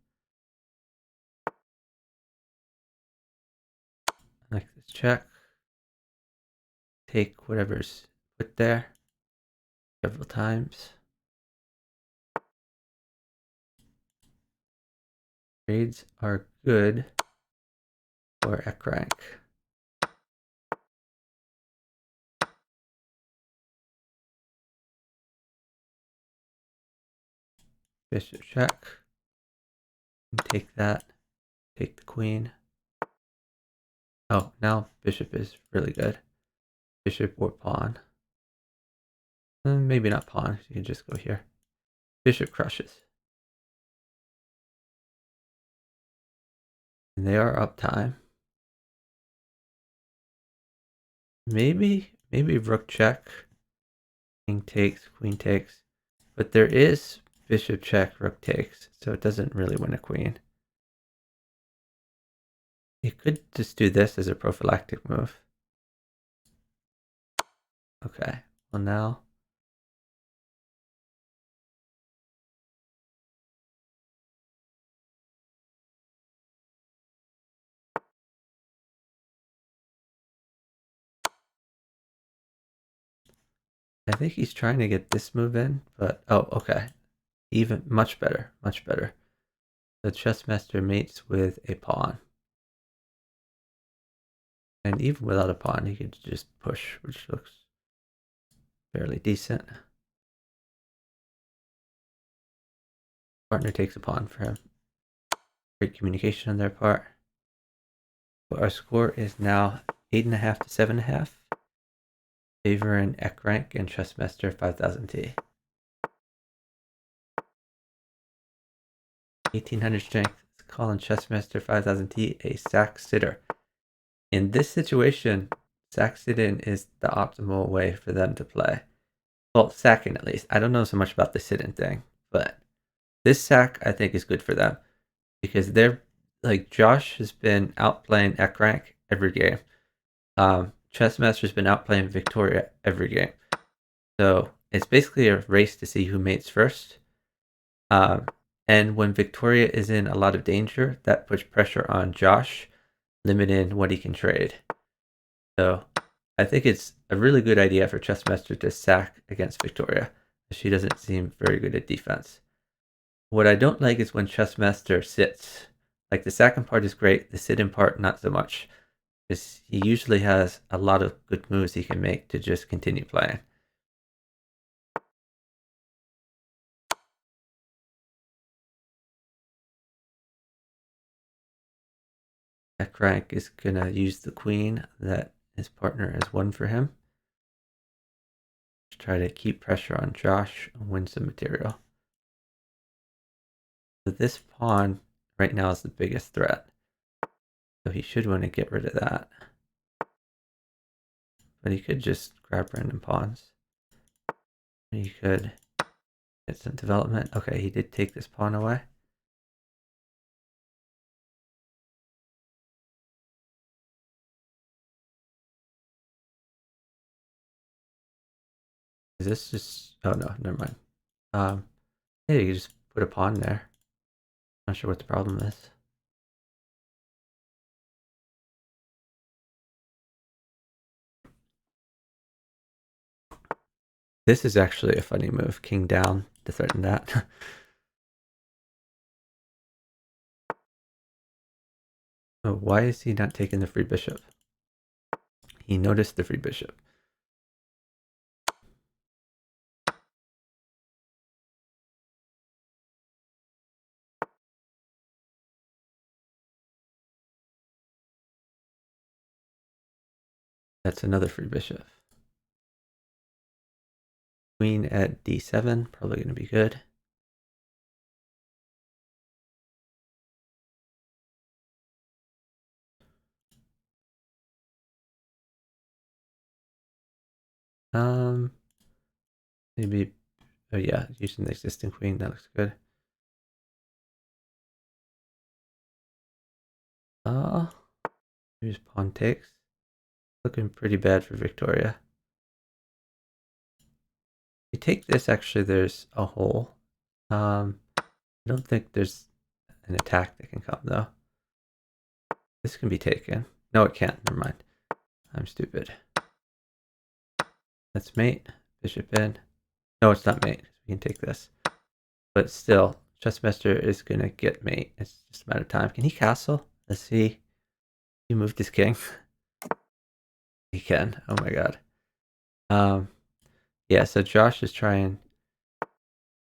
Like this check. Take whatever's put there several times. Trades are good for ekrank. Bishop check. Take that. Take the queen. Oh, now bishop is really good. Bishop or pawn. Maybe not pawn. You can just go here. Bishop crushes. And they are up time. Maybe rook check. King takes, queen takes. But there is bishop check, rook takes. So it doesn't really win a queen. You could just do this as a prophylactic move. Okay, well now. I think he's trying to get this move in, but oh, okay. Even much better, much better. The chessmaster mates with a pawn. And even without a pawn, he could just push, which looks fairly decent. Partner takes a pawn for him. Great communication on their part. But our score is now 8.5 to 7.5. Favoring ekrank and chessmaster5000t. 1800 strength, calling chessmaster5000t a sack sitter. In this situation, sack sitting is the optimal way for them to play. Well, sacking at least. I don't know so much about the sit-in thing, but this sack I think is good for them because they're like Josh has been outplaying ekrank every game. Chessmaster's been outplaying Victoria every game. So it's basically a race to see who mates first. And when Victoria is in a lot of danger, that puts pressure on Josh, limiting what he can trade. So I think it's a really good idea for Chessmaster to sack against Victoria. She doesn't seem very good at defense. What I don't like is when Chessmaster sits. Like the sacking part is great, the sit-in part not so much. Because he usually has a lot of good moves he can make to just continue playing. Ekrank is gonna use the queen that his partner has won for him. Just try to keep pressure on Josh and win some material. So this pawn right now is the biggest threat. So he should want to get rid of that. But he could just grab random pawns. He could get some development. Okay, he did take this pawn away. Is this just... Oh no, never mind. Yeah, you just put a pawn there. Not sure what the problem is. This is actually a funny move. King down to threaten that. Oh, why is he not taking the free bishop? He noticed the free bishop. That's another free bishop. Queen at d7, probably going to be good. Maybe, oh yeah, using the existing queen, that looks good. Here's pawn takes. Looking pretty bad for Victoria. If you take this, actually, there's a hole. I don't think there's an attack that can come, though. This can be taken. No, it can't. Never mind. I'm stupid. That's mate. Bishop in. No, it's not mate. We can take this. But still, Chessmaster is going to get mate. It's just a matter of time. Can he castle? Let's see. He moved his king. He can. Oh my god. Yeah, so Josh is trying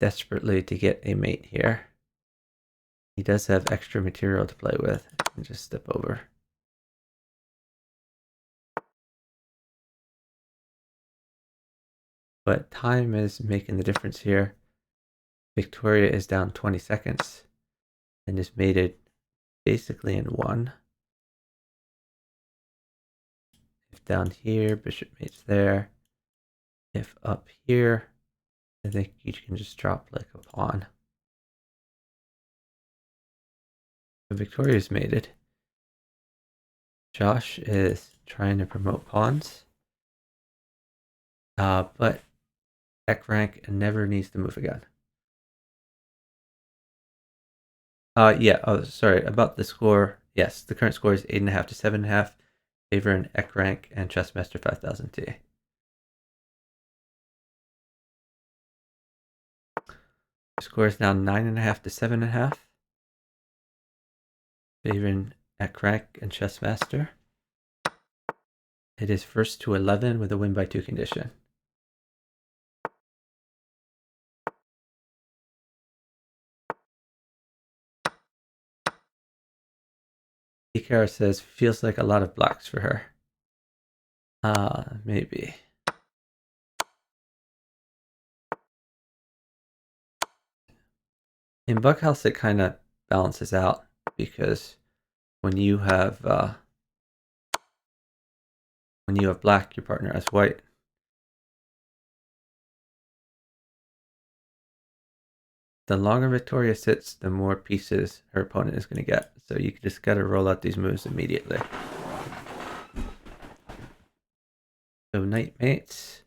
desperately to get a mate here. He does have extra material to play with. I can just step over. But time is making the difference here. Victoria is down 20 seconds and is mated basically in one. If down here, bishop mates there. If up here, I think you can just drop like a pawn. So Victoria's mated. Josh is trying to promote pawns. But ekrank never needs to move again. Yeah, oh, sorry, about the score. Yes, the current score is 8.5 to 7.5, favoring ekrank and chessmaster5000t. The score is now 9.5 to 7.5, favoring ekrank and chessmaster. It is first to 11 with a win by 2 condition. Ikara says, feels like a lot of blocks for her. Maybe. In Buckhouse, it kind of balances out. because when you have black, your partner has white. The longer Victoria sits, the more pieces her opponent is going to get. So you just got to roll out these moves immediately. So knight mates.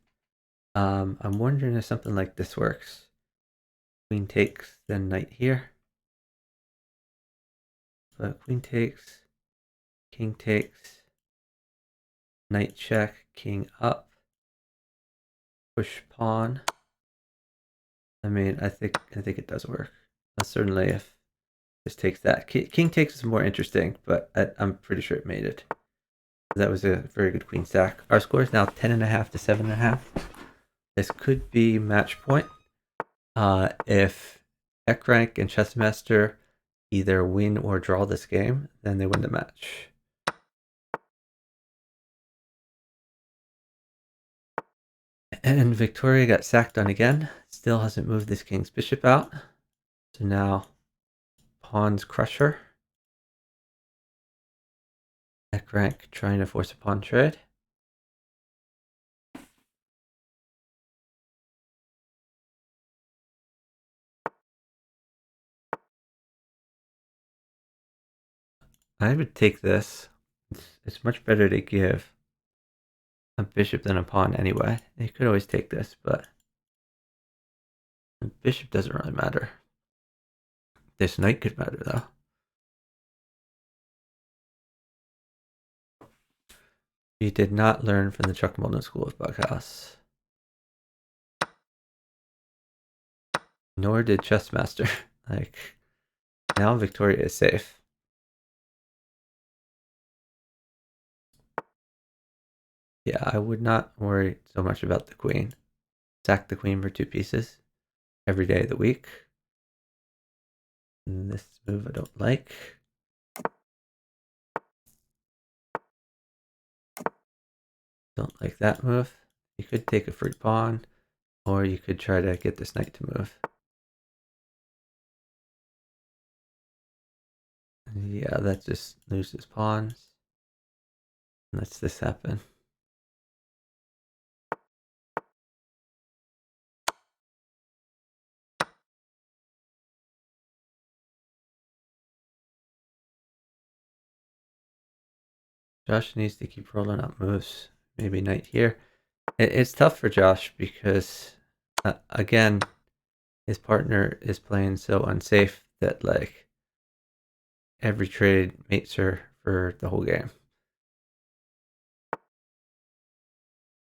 I'm wondering if something like this works. Queen takes, then knight here. But queen takes, king takes, knight check, king up, push pawn. I mean, I think it does work. Certainly, if this takes that, king takes is more interesting, but I'm pretty sure it made it. That was a very good queen stack. Our score is now 10.5 to 7.5. This could be match point. If ekrank and chessmaster either win or draw this game, then they win the match. And Victoria got sacked on again. Still hasn't moved this king's bishop out. So now pawns crush her. Ekrank trying to force a pawn trade. I would take this. It's much better to give a bishop than a pawn anyway. You could always take this, but the bishop doesn't really matter. This knight could matter though. You did not learn from the Chuck Mullen School of Bughouse. Nor did Chessmaster. Like, now Victoria is safe. Yeah, I would not worry so much about the queen. Sack the queen for 2 pieces every day of the week. And this move I don't like. Don't like that move. You could take a free pawn, or you could try to get this knight to move. Yeah, that just loses pawns. Lets this happen. Josh needs to keep rolling out moves. Maybe knight here. It's tough for Josh because, again, his partner is playing so unsafe that, like, every trade mates her for the whole game.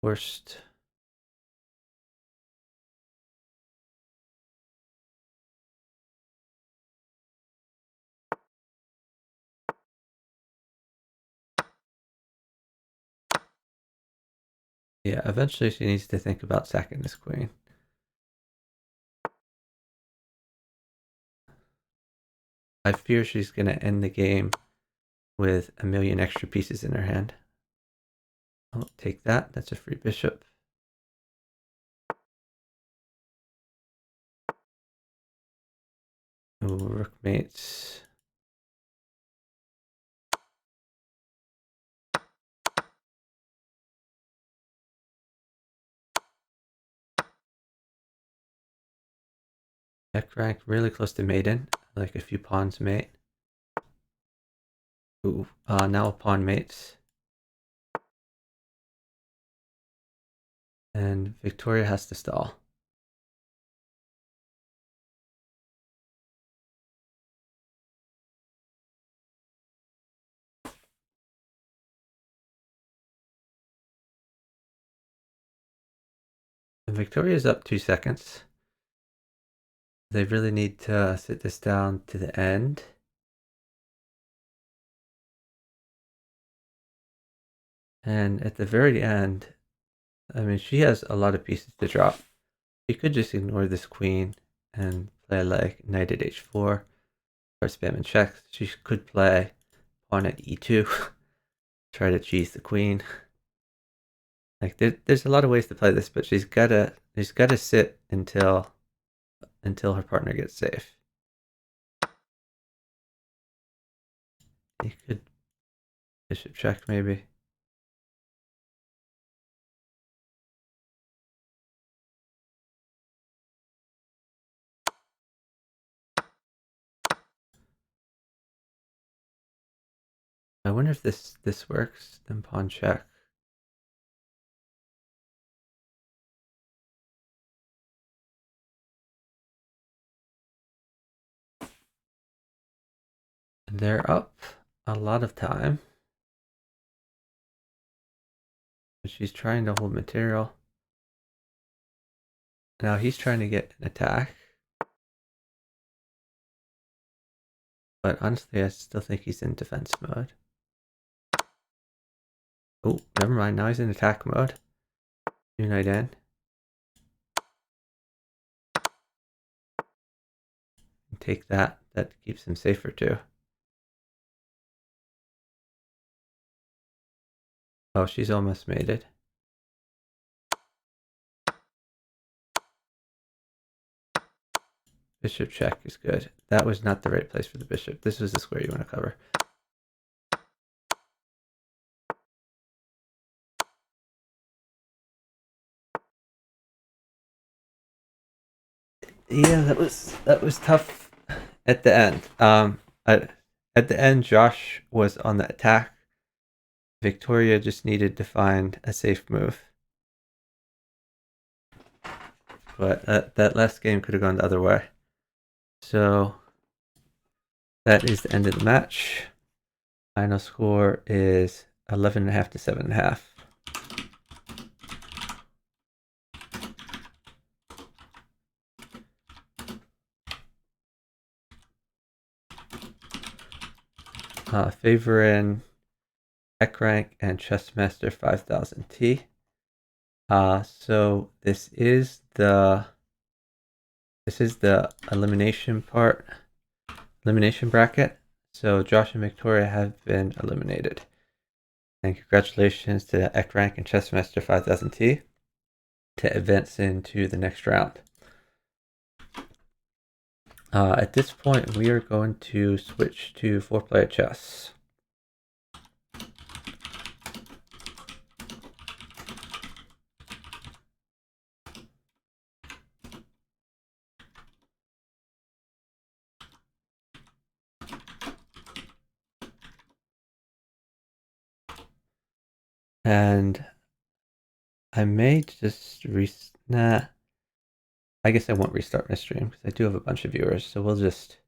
Worst. Yeah, eventually she needs to think about sacking this queen. I fear she's going to end the game with a million extra pieces in her hand. I'll take that. That's a free bishop. Ooh, rook mates. Check rank really close to maiden. Like a few pawns mate. Ooh, now a pawn mates. And Victoria has to stall. And Victoria's up 2 seconds. They really need to sit this down to the end. And at the very end, I mean, she has a lot of pieces to drop. She could just ignore this queen and play like knight at h4, or spamming checks. She could play pawn at e2, try to cheese the queen. Like there's a lot of ways to play this, but she's gotta sit until her partner gets safe. He could bishop check maybe. I wonder if this works. Then pawn check. They're up a lot of time. But she's trying to hold material. Now he's trying to get an attack. But honestly, I still think he's in defense mode. Oh, never mind. Now he's in attack mode. New knight in. Take that. That keeps him safer too. Oh, she's almost mated. Bishop check is good. That was not the right place for the bishop. This was the square you want to cover. Yeah, that was tough at the end. At the end, Josh was on the attack. Victoria just needed to find a safe move. But that last game could have gone the other way. So that is the end of the match. Final score is 11.5 to 7.5. Favoring ekrank and chessmaster5000t. So this is the elimination bracket. So Josh and Victoria have been eliminated. And congratulations to ekrank and chessmaster5000t to advance into the next round. At this point, we are going to switch to 4-player chess. And I may just I guess I won't restart my stream because I do have a bunch of viewers, so we'll just